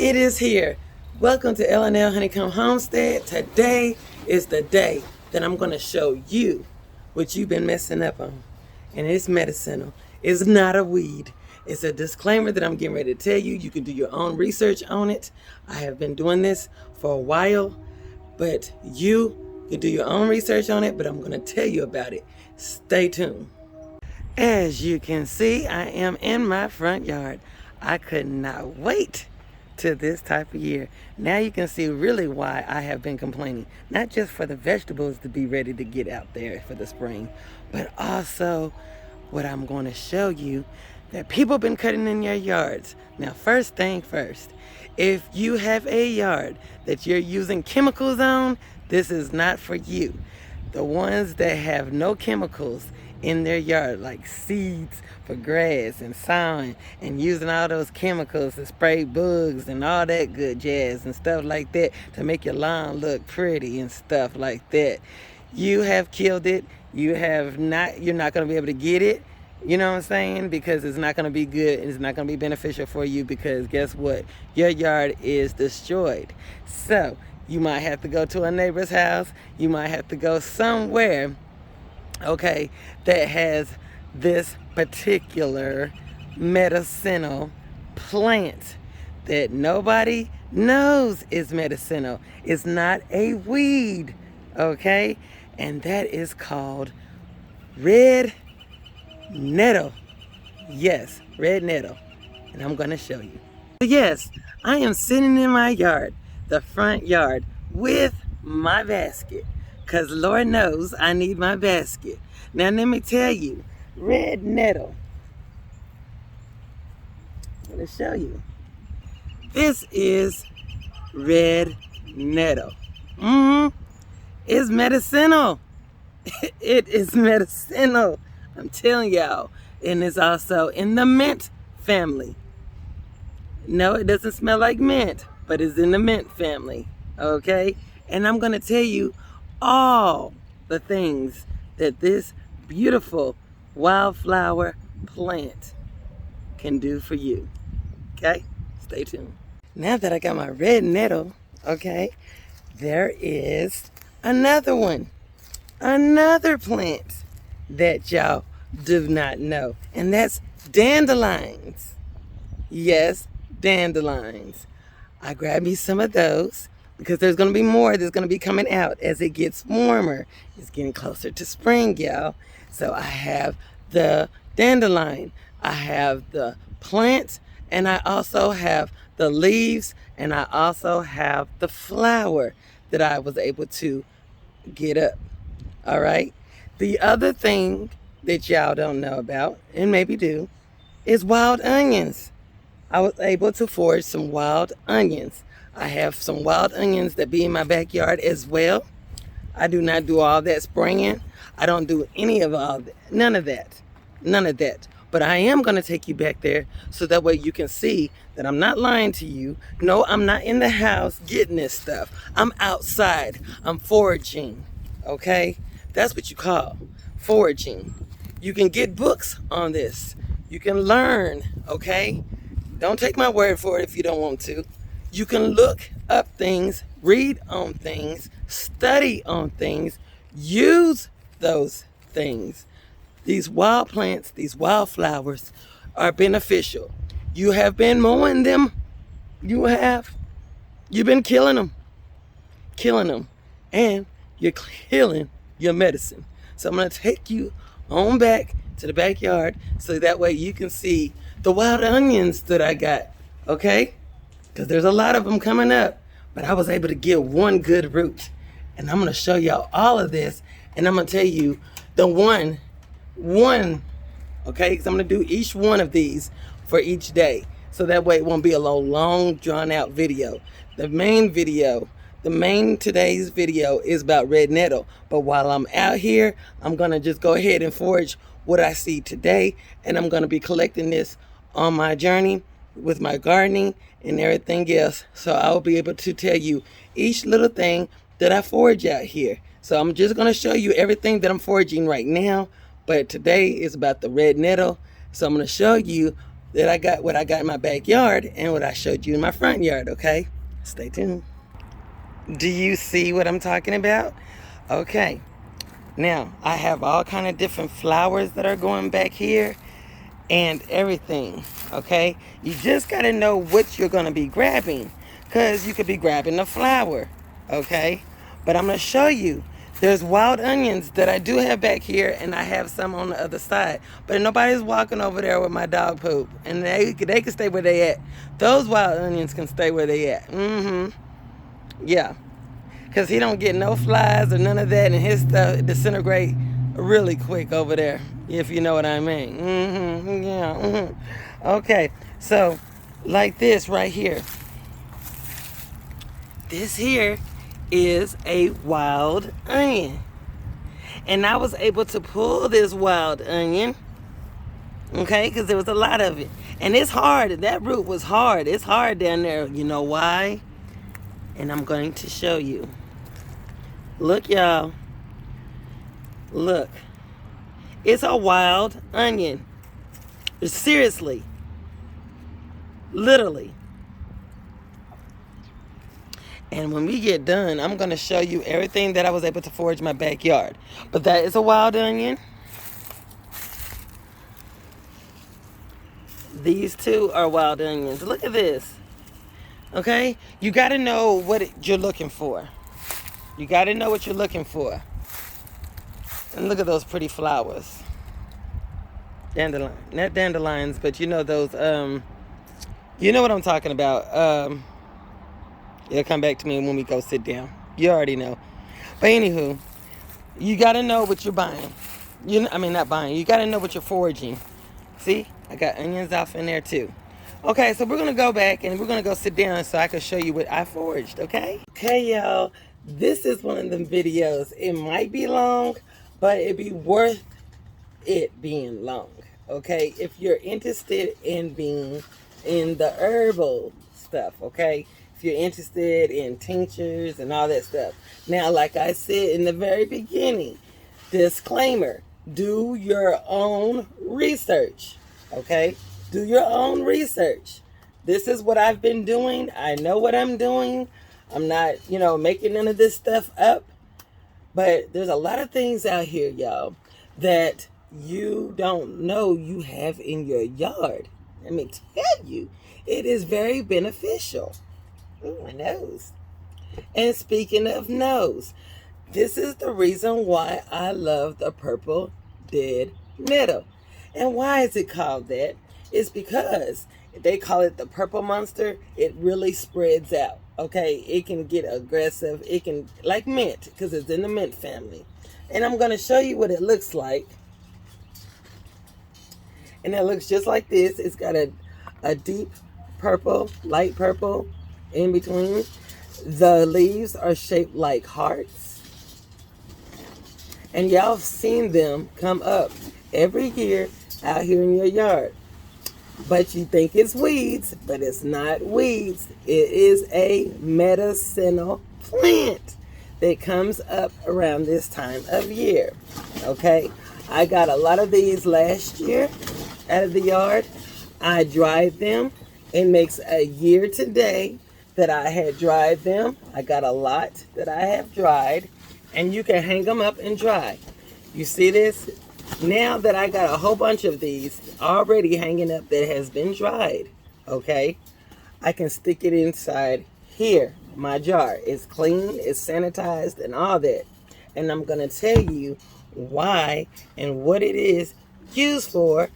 It is here. Welcome to L&L Honeycomb Homestead. Today is the day that I'm going to show you what you've been messing up on. And it's medicinal. It's not a weed. It's a disclaimer that I'm getting ready to tell you. You can do your own research on it. I have been doing this for a while, but you can do your own research on it, but I'm going to tell you about it. Stay tuned. As you can see, I am in my front yard. I could not wait to this type of year. Now you can see really why I have been complaining. Not just for the vegetables to be ready to get out there for the spring, but also what I'm going to show you that people have been cutting in your yards. Now, first thing first, if you have a yard that you're using chemicals on, this is not for you. The ones that have no chemicals in their yard, like seeds for grass and sowing, and using all those chemicals to spray bugs and all that good jazz and stuff like that to make your lawn look pretty and stuff like that, you have killed it. You're not going to be able to get it, you know what I'm saying, because it's not going to be good. It's not going to be beneficial for you, because guess what, your yard is destroyed. So you might have to go to a neighbor's house. You might have to go somewhere, okay, that has this particular medicinal plant that nobody knows is medicinal. It's not a weed, okay? And that is called red nettle. Yes, red nettle. And I'm going to show you. Yes, I am sitting in my yard, the front yard, with my basket. Because Lord knows I need my basket. Now let me tell you, red nettle. I'm going to show you. This is red nettle. It's medicinal. It is medicinal. I'm telling y'all. And it's also in the mint family. No, it doesn't smell like mint, but it's in the mint family. Okay? And I'm going to tell you all the things that this beautiful wildflower plant can do for you. Okay? Stay tuned. Now that I got my red nettle, okay, there is another one. Another plant that y'all do not know. And that's dandelions. Yes, dandelions. I grabbed me some of those, because there's going to be more that's going to be coming out as it gets warmer. It's getting closer to spring, y'all. So I have the dandelion, I have the plant, and I also have the leaves, and I also have the flower that I was able to get up. All right? The other thing that y'all don't know about, and maybe do, is wild onions. I was able to forage some wild onions. I have some wild onions that be in my backyard as well. I do not do all that spraying. I don't do any of all that. None of that. None of that. But I am going to take you back there so that way you can see that I'm not lying to you. No, I'm not in the house getting this stuff. I'm outside. I'm foraging. Okay? That's what you call foraging. You can get books on this. You can learn. Okay? Don't take my word for it if you don't want to. You can look up things, read on things, study on things, use those things. These wild plants, these wildflowers are beneficial. You have been mowing them. You have. You've been killing them. And you're killing your medicine. So I'm going to take you on back to the backyard so that way you can see the wild onions that I got. Okay? Because there's a lot of them coming up, but I was able to get one good root. And I'm going to show y'all all of this, and I'm going to tell you the one, okay? Because I'm going to do each one of these for each day, so that way it won't be a long, drawn-out video. The main today's video is about red nettle, but while I'm out here, I'm going to just go ahead and forage what I see today, and I'm going to be collecting this on my journey with my gardening and everything else. So I'll be able to tell you each little thing that I forage out here. So I'm just going to show you everything that I'm foraging right now. But today is about the red nettle. So I'm going to show you that I got, what I got in my backyard and what I showed you in my front yard, okay? Stay tuned. Do you see what I'm talking about? Okay. Now, I have all kind of different flowers that are going back here and everything, okay? You just got to know what you're going to be grabbing, because you could be grabbing the flower, okay? But I'm going to show you. There's wild onions that I do have back here, and I have some on the other side. But nobody's walking over there with my dog poop, and they can stay where they at. Those wild onions can stay where they at. Yeah. Because he don't get no flies or none of that, and his stuff disintegrate really quick over there, if you know what I mean. Yeah. Okay, so like this right here. This here is a wild onion. And I was able to pull this wild onion, okay, because there was a lot of it. And it's hard. That root was hard. It's hard down there. You know why? And I'm going to show you. Look, y'all. Look. It's a wild onion. Seriously. Literally. And when we get done, I'm going to show you everything that I was able to forage in my backyard. But that is a wild onion. These two are wild onions. Look at this. Okay? You got to know what you're looking for. You got to know what you're looking for. And look at those pretty flowers. Dandelion. Not dandelions, but you know those, you know what I'm talking about. It'll come back to me when we go sit down. You already know. But anywho, you got to know what you're buying. I mean, not buying. You got to know what you're foraging. See? I got onions off in there too. Okay, so we're going to go back and we're going to go sit down so I can show you what I foraged, okay? Okay, y'all. This is one of them videos. It might be long, but it'd be worth it being long, okay? If you're interested in being in the herbal stuff, okay? If you're interested in tinctures and all that stuff. Now, like I said in the very beginning, disclaimer, do your own research, okay? Do your own research. This is what I've been doing. I know what I'm doing. I'm not, making none of this stuff up. But there's a lot of things out here, y'all, that you don't know you have in your yard. Let me tell you, it is very beneficial. Ooh, my nose. And speaking of nose, this is the reason why I love the purple dead nettle. And why is it called that? It's because they call it the purple monster. It really spreads out. Okay, it can get aggressive. It can, like mint, because it's in the mint family. And I'm going to show you what it looks like. And it looks just like this. It's got a deep purple, light purple in between. The leaves are shaped like hearts. And y'all have seen them come up every year out here in your yard. But you think it's weeds, but it's not weeds. It is a medicinal plant that comes up around this time of year. Okay, I got a lot of these last year out of the yard. I dried them. It makes a year today that I had dried them. I got a lot that I have dried, and you can hang them up and dry. You see this? Now that I got a whole bunch of these already hanging up that has been dried, okay, I can stick it inside here, my jar. It's clean, it's sanitized, and all that. And I'm going to tell you why and what it is used for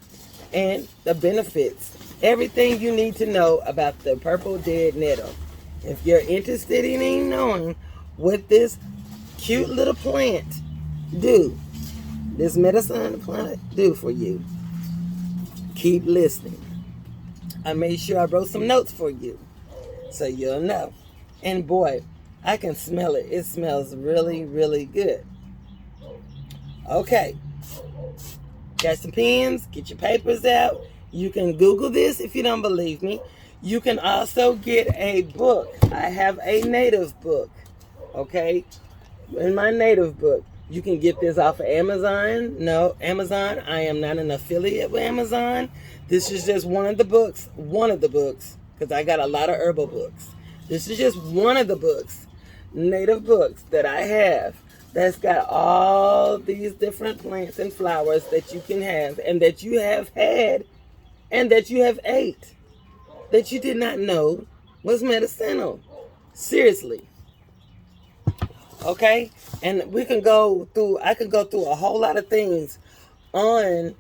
and the benefits. Everything you need to know about the purple dead nettle. If you're interested in knowing what this cute little plant do, this medicine plant do for you, keep listening. I made sure I wrote some notes for you so you'll know. And boy, I can smell it. It smells really, really good. Okay. Got some pens. Get your papers out. You can Google this if you don't believe me. You can also get a book. I have a native book. Okay? In my native book, You can get this off of Amazon. No, Amazon, I am not an affiliate with Amazon. This is just one of the books, because I got a lot of herbal books. This is just one of the books, native books that I have that's got all these different plants and flowers that you can have and that you have had and that you have ate that you did not know was medicinal. Seriously. Okay? And I can go through a whole lot of things on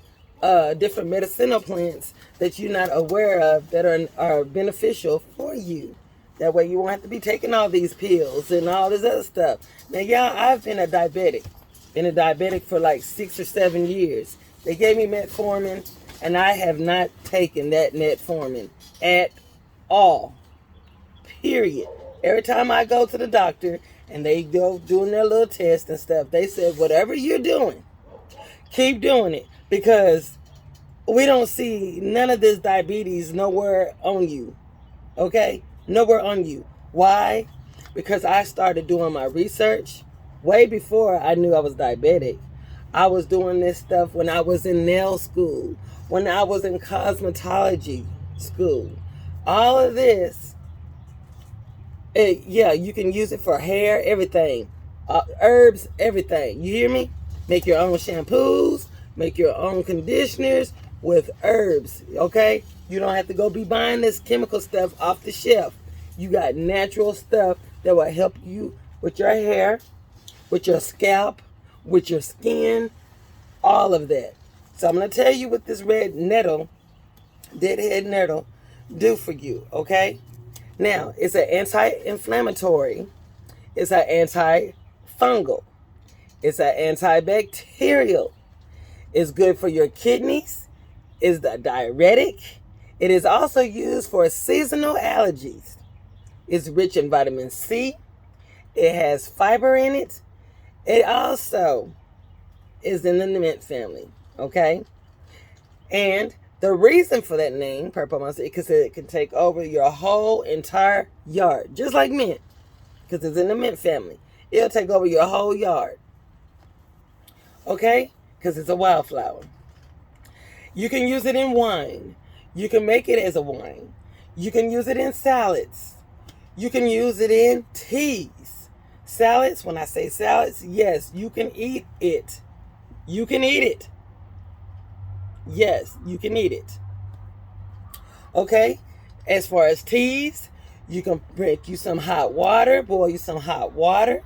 different medicinal plants that you're not aware of that are beneficial for you. That way you won't have to be taking all these pills and all this other stuff. Now, y'all, I've been a diabetic. Been a diabetic for like 6 or 7 years. They gave me metformin, and I have not taken that metformin at all. Period. Every time I go to the doctor and they go doing their little test and stuff, they said, whatever you're doing, keep doing it, because we don't see none of this diabetes nowhere on you. Okay? Nowhere on you. Why? Because I started doing my research way before I knew I was diabetic. I was doing this stuff when I was in nail school, when I was in cosmetology school. All of this, yeah, you can use it for hair, everything. Herbs, everything. You hear me? Make your own shampoos, make your own conditioners with herbs, okay? You don't have to go be buying this chemical stuff off the shelf. You got natural stuff that will help you with your hair, with your scalp, with your skin, all of that. So I'm going to tell you what this red nettle, deadhead nettle, do for you, okay? Now, it's an anti-inflammatory. It's an anti-fungal. It's an antibacterial. It's good for your kidneys. It's a diuretic. It is also used for seasonal allergies. It's rich in vitamin C. It has fiber in it. It also is in the mint family, okay? And the reason for that name, purple monster, is because it can take over your whole entire yard, just like mint, because it's in the mint family. It'll take over your whole yard, okay? Because it's a wildflower. You can use it in wine. You can make it as a wine. You can use it in salads. You can use it in teas. Salads, when I say salads, yes, you can eat it. You can eat it. Yes, you can eat it. Okay? As far as teas, you can make you some hot water, boil you some hot water.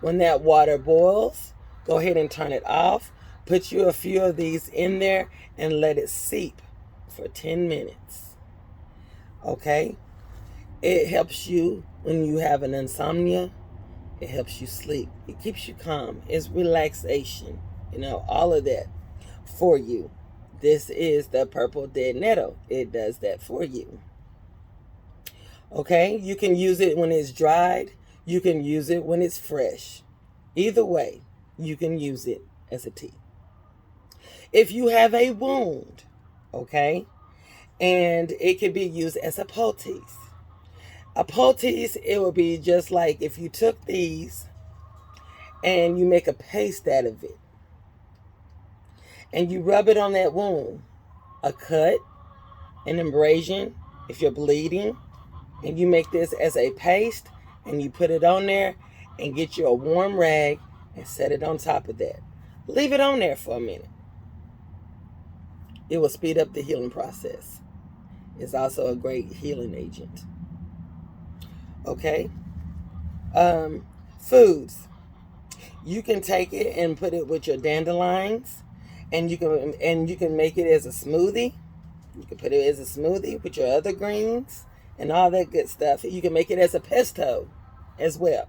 When that water boils, go ahead and turn it off. Put you a few of these in there and let it seep for 10 minutes. Okay? It helps you when you have an insomnia. It helps you sleep. It keeps you calm. It's relaxation. You know, all of that for you. This is the purple dead nettle. It does that for you. Okay? You can use it when it's dried. You can use it when it's fresh. Either way, you can use it as a tea. If you have a wound, okay, and it can be used as a poultice. A poultice, it would be just like if you took these and you make a paste out of it and you rub it on that wound, a cut, an abrasion, if you're bleeding, and you make this as a paste and you put it on there and get you a warm rag and set it on top of that. Leave it on there for a minute. It will speed up the healing process. It's also a great healing agent. Okay? Foods. You can take it and put it with your dandelions, and you can make it as a smoothie. You can put it as a smoothie with your other greens and all that good stuff. You can make it as a pesto as well.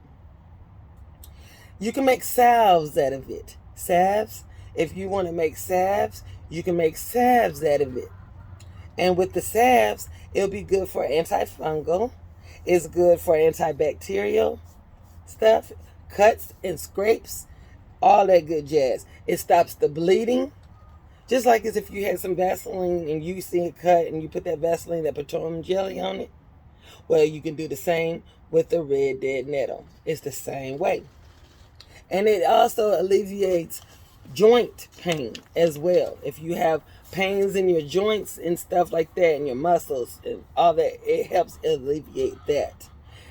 You can make salves out of it. Salves. If you want to make salves, you can make salves out of it. And with the salves, it'll be good for antifungal. It's good for antibacterial stuff, cuts and scrapes, all that good jazz. It stops the bleeding. Just like as if you had some Vaseline and you see it cut and you put that Vaseline, that petroleum jelly on it. Well, you can do the same with the red dead nettle. It's the same way. And it also alleviates joint pain as well. If you have pains in your joints and stuff like that, and your muscles and all that, it helps alleviate that.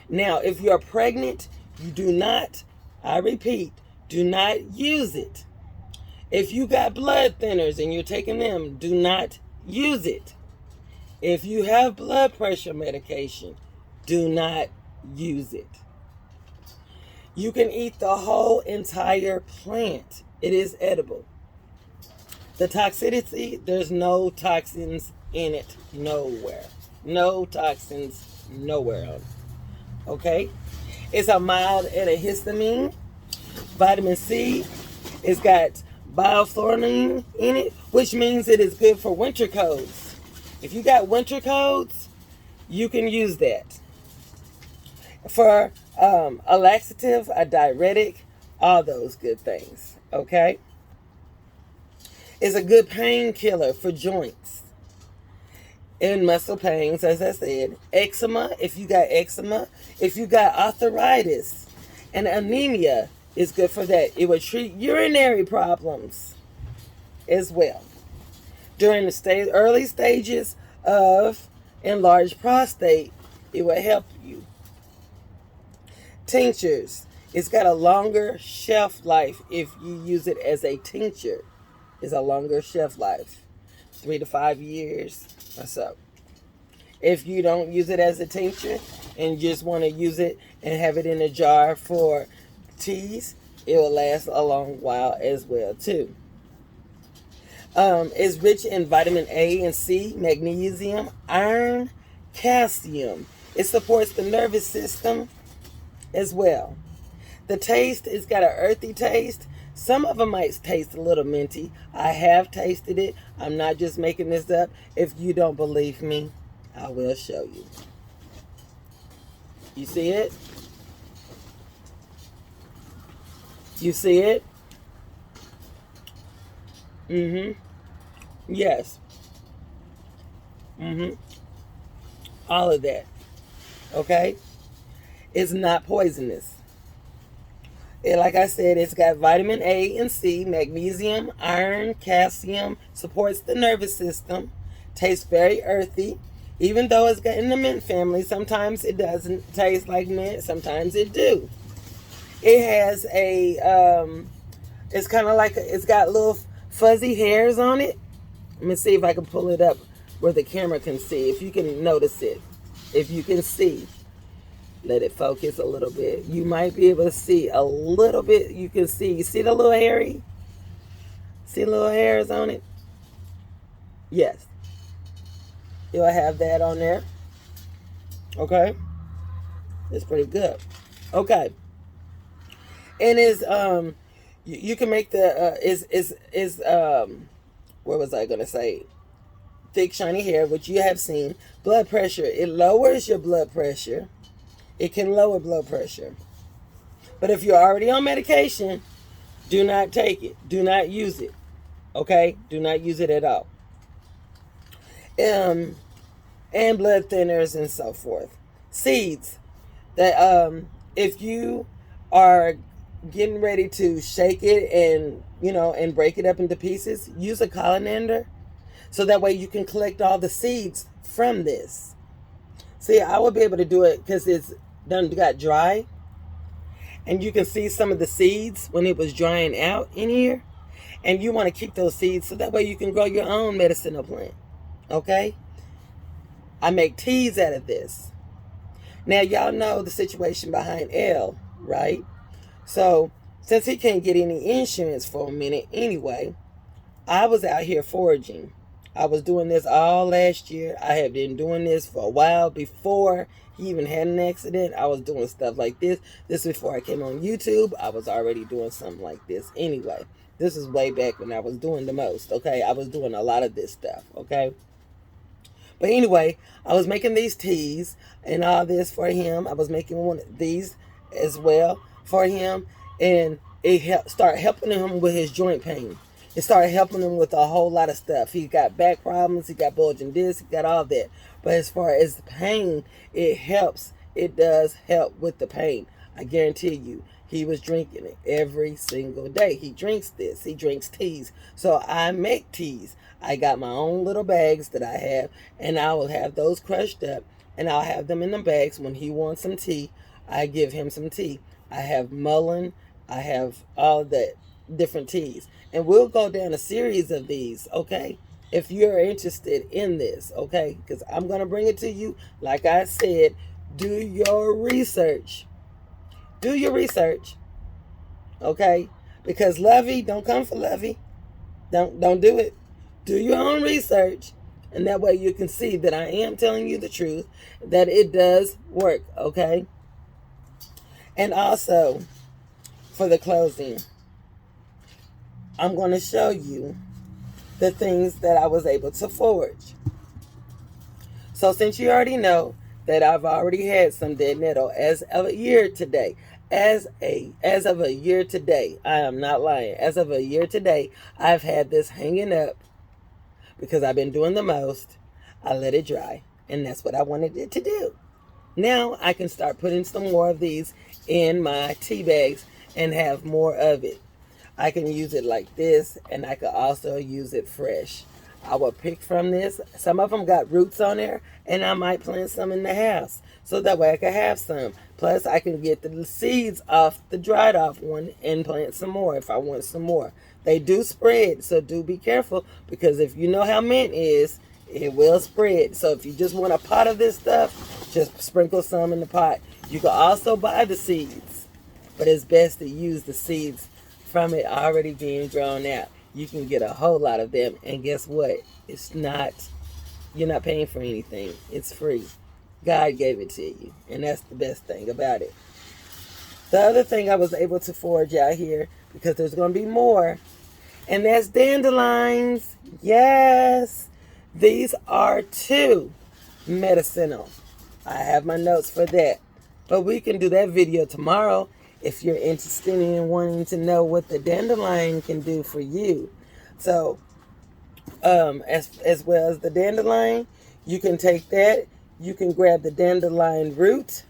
Now, if you're pregnant, you do not, I repeat, do not use it. If you got blood thinners and you're taking them, do not use it. If you have blood pressure medication, do not use it. You can eat the whole entire plant. It is edible. The toxicity, there's no toxins in it nowhere. No toxins nowhere on it. Okay? It's a mild antihistamine. Vitamin C. It's got bioflavonoid in it, which means it is good for winter colds. If you got winter colds, you can use that. For a laxative, a diuretic, all those good things. Okay? It's a good painkiller for joints and muscle pains, as I said. Eczema, if you got eczema. If you got arthritis and anemia, it's good for that. It will treat urinary problems as well. During the early stages of enlarged prostate, it will help you. Tinctures. It's got a longer shelf life if you use it as a tincture. It's a longer shelf life, 3 to 5 years or so. If you don't use it as a tincture and just want to use it and have it in a jar for teas, it will last a long while as well too. It's rich in vitamin A and C, magnesium, iron, calcium. It supports the nervous system as well. The taste, it's got an earthy taste. Some of them might taste a little minty. I have tasted it. I'm not just making this up. If you don't believe me, I will show you. You see it? You see it? Yes. All of that. Okay? It's not poisonous. Like I said, it's got vitamin A and C, magnesium, iron, calcium, supports the nervous system, tastes very earthy. Even though it's got in the mint family, sometimes it doesn't taste like mint, sometimes it do. It has a, it's kind of like, it's got little fuzzy hairs on it. Let me see if I can pull it up where the camera can see, if you can notice it. If you can see. Let it focus a little bit. You might be able to see a little bit. You can see. You see the little hairy? See little hairs on it? Yes. You'll have that on there. Okay. It's pretty good. Okay. And is you can make the what was I gonna say? Thick shiny hair, which you have seen. Blood pressure. It lowers your blood pressure. It can lower blood pressure. But if you're already on medication, do not take it. Do not use it. Okay? Do not use it at all. And blood thinners and so forth. Seeds. That if you are getting ready to shake it and, and break it up into pieces, use a colander so that way you can collect all the seeds from this. See, I would be able to do it because it's got dry, and you can see some of the seeds when it was drying out in here, and you want to keep those seeds so that way you can grow your own medicinal plant. Okay? I make teas out of this. Now y'all know the situation behind L, right? So since he can't get any insurance for a minute anyway, I was out here foraging. I was doing this all last year. I have been doing this for a while before he even had an accident. I was doing stuff like this. This before I came on YouTube. I was already doing something like this anyway. This is way back when I was doing the most, okay? I was doing a lot of this stuff, okay? But anyway, I was making these teas and all this for him. I was making one of these as well for him. And it started helping him with his joint pain. It started helping him with a whole lot of stuff. He got back problems. He got bulging discs. He got all that. But as far as the pain, it helps. It does help with the pain. I guarantee you, he was drinking it every single day. He drinks this. He drinks teas. So I make teas. I got my own little bags that I have, and I will have those crushed up, and I'll have them in the bags. When he wants some tea, I give him some tea. I have mullein. I have all the different teas. And we'll go down a series of these, okay? If you're interested in this, okay? Because I'm going to bring it to you. Like I said, do your research. Do your research, okay? Because Lovey, don't come for Lovey. Don't do it. Do your own research, and that way you can see that I am telling you the truth, that it does work, okay? And also, for the closing, I'm going to show you the things that I was able to forage. So since you already know that I've already had some dead nettle as of a year today, as of a year today, I am not lying, as of a year today, I've had this hanging up because I've been doing the most. I let it dry, and that's what I wanted it to do. Now I can start putting some more of these in my tea bags and have more of it. I can use it like this, and I could also use it fresh. I will pick from this. Some of them got roots on there, and I might plant some in the house, so that way I can have some. Plus, I can get the seeds off the dried off one and plant some more if I want some more. They do spread, so do be careful, because if you know how mint is, it will spread. So if you just want a pot of this stuff, just sprinkle some in the pot. You can also buy the seeds, but it's best to use the seeds from it already being drawn out. You can get a whole lot of them, and guess what? It's not, you're not paying for anything. It's free. God gave it to you, and that's the best thing about it. The other thing I was able to forage out here, because there's going to be more, and that's dandelions. Yes, these are too medicinal. I have my notes for that, but we can do that video tomorrow if you're interested in wanting to know what the dandelion can do for you. So, as well as the dandelion, you can take that. You can grab the dandelion root,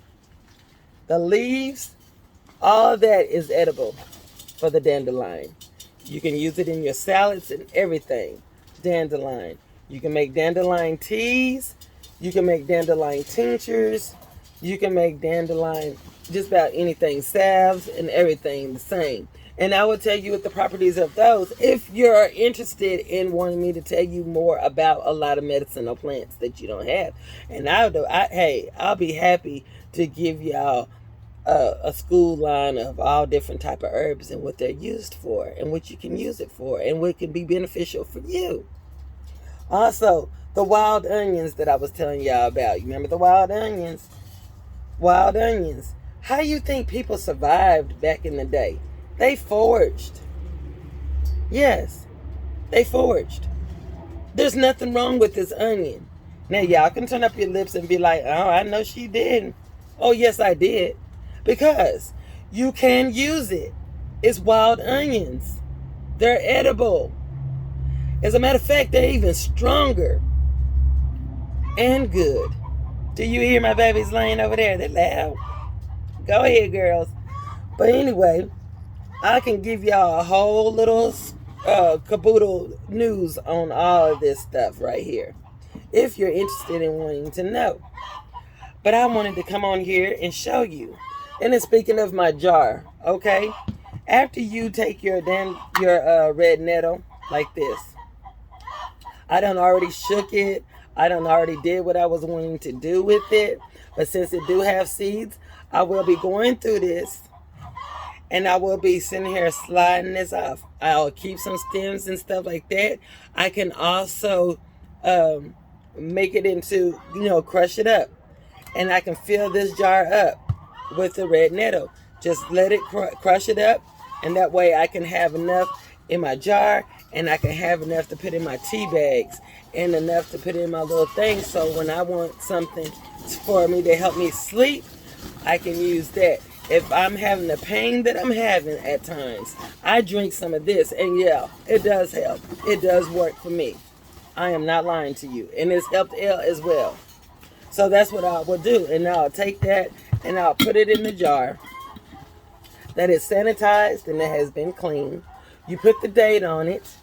the leaves. All of that is edible for the dandelion. You can use it in your salads and everything. Dandelion. You can make dandelion teas. You can make dandelion tinctures. You can make dandelion just about anything, salves and everything the same. And I will tell you what the properties of those if you're interested in wanting me to tell you more about a lot of medicinal plants that you don't have. And I'll be happy to give y'all a school line of all different type of herbs and what they're used for and what you can use it for and what can be beneficial for you. Also, the wild onions that I was telling y'all about. You remember the wild onions? Wild onions. How you think people survived back in the day? They foraged. Yes, they foraged. There's nothing wrong with this onion. Now, y'all can turn up your lips and be like, oh, I know she didn't. Oh, yes, I did. Because you can use it. It's wild onions. They're edible. As a matter of fact, they're even stronger and good. Do you hear my babies laying over there? They're loud. Go ahead, girls. But anyway, I can give y'all a whole little caboodle news on all of this stuff right here, if you're interested in wanting to know. But I wanted to come on here and show you. And then speaking of my jar, okay? After you take your red nettle like this, I done already shook it. I done already did what I was wanting to do with it. But since it do have seeds, I will be going through this. And I will be sitting here sliding this off. I'll keep some stems and stuff like that. I can also make it into, crush it up. And I can fill this jar up with the red nettle. Just let it crush it up. And that way I can have enough in my jar. And I can have enough to put in my tea bags. And enough to put in my little thing. So when I want something for me to help me sleep, I can use that. If I'm having the pain that I'm having at times, I drink some of this. And yeah, it does help. It does work for me. I am not lying to you. And it's helped Elle as well. So that's what I will do. And I'll take that and I'll put it in the jar. that is sanitized and that has been cleaned. You put the date on it,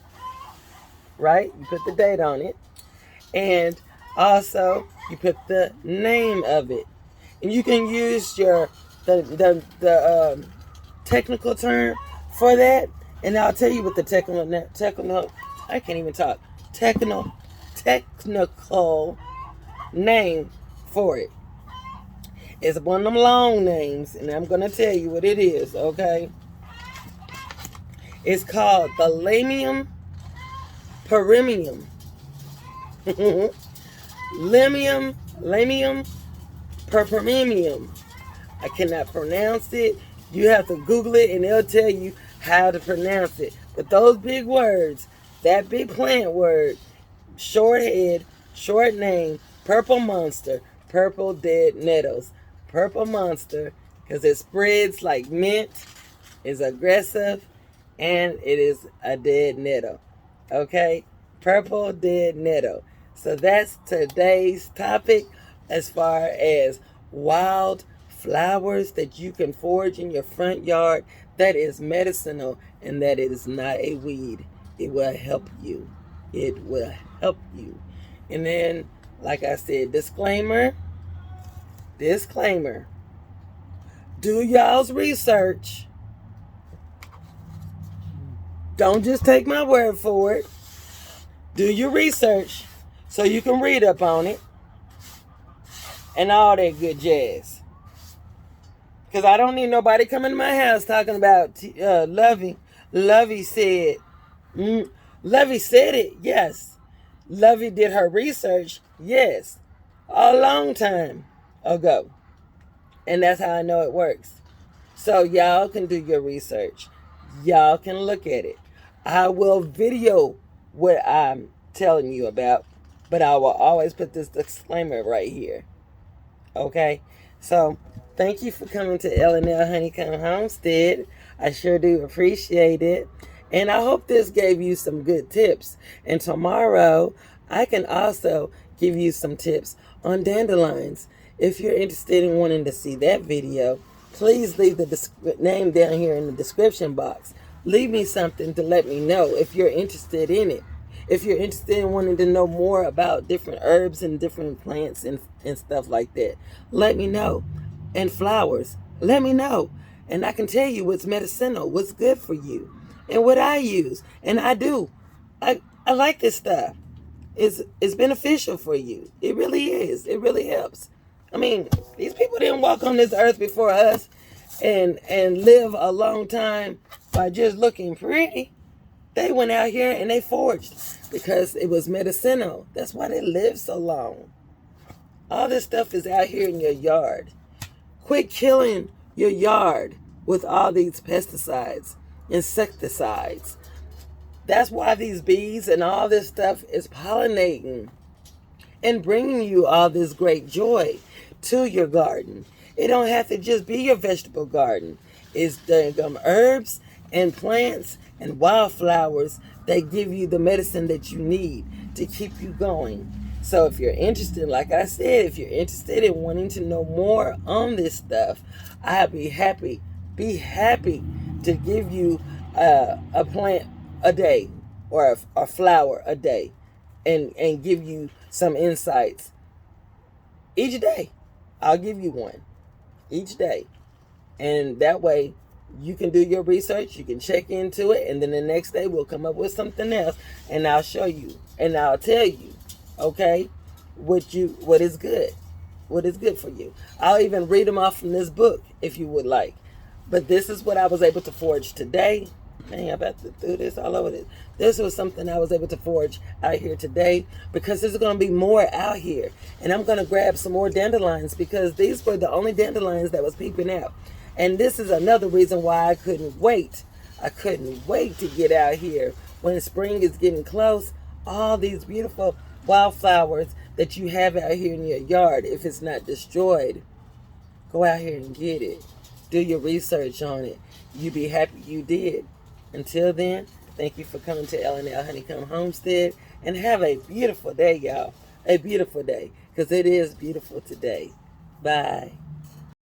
right? You put the date on it. And also, you put the name of it. And you can use the technical term for that. And I'll tell you what the technical I can't even talk. Technical name for it. It's one of them long names, and I'm going to tell you what it is, okay? It's called the Lamium Perimium. Lamium Perimium. I cannot pronounce it. You have to Google it, and they'll tell you how to pronounce it. But those big words, that big plant word, short head, short name, purple monster, purple dead nettles. Purple monster, because it spreads like mint, is aggressive, and it is a dead nettle. Okay? Purple dead nettle. So that's today's topic as far as wild flowers that you can forage in your front yard that is medicinal and that it is not a weed. It will help you. It will help you. And then, like I said, disclaimer. Do y'all's research. Don't just take my word for it. Do your research so you can read up on it and all that good jazz. Because I don't need nobody coming to my house talking about Lovey. Lovey said. Lovey said it, yes. Lovey did her research, yes. A long time ago. And that's how I know it works. So y'all can do your research. Y'all can look at it. I will video what I'm telling you about, but I will always put this disclaimer right here. Okay? So, thank you for coming to L&L Honeycomb Homestead. I sure do appreciate it. And I hope this gave you some good tips. And tomorrow, I can also give you some tips on dandelions. If you're interested in wanting to see that video, please leave the name down here in the description box. Leave me something to let me know if you're interested in it. If you're interested in wanting to know more about different herbs and different plants and stuff like that, let me know. And flowers, let me know. And I can tell you what's medicinal, what's good for you, and what I use. And I do. I like this stuff. It's beneficial for you. It really is. It really helps. I mean, these people didn't walk on this earth before us and live a long time by just looking pretty. They went out here and they foraged because it was medicinal. That's why they lived so long. All this stuff is out here in your yard. Quit killing your yard with all these pesticides, insecticides. That's why these bees and all this stuff is pollinating and bringing you all this great joy to your garden. It don't have to just be your vegetable garden. It's the herbs and plants and wildflowers that give you the medicine that you need to keep you going. So if you're interested, like I said, if you're interested in wanting to know more on this stuff, I'll be happy to give you a plant a day or a flower a day and give you some insights each day. I'll give you one each day. And that way you can do your research, you can check into it, and then the next day we'll come up with something else and I'll show you and I'll tell you, okay, what is good for you. I'll even read them off from this book if you would like. But this is what I was able to forage today. Man, I'm about to do this all over this. This was something I was able to forage out here today because there's going to be more out here. And I'm going to grab some more dandelions because these were the only dandelions that was peeping out. And this is another reason why I couldn't wait. I couldn't wait to get out here when spring is getting close. All these beautiful wildflowers that you have out here in your yard, if it's not destroyed, go out here and get it. Do your research on it. You be happy you did. Until then, thank you for coming to L&L Honeycomb Homestead. And have a beautiful day, y'all. A beautiful day. Because it is beautiful today. Bye.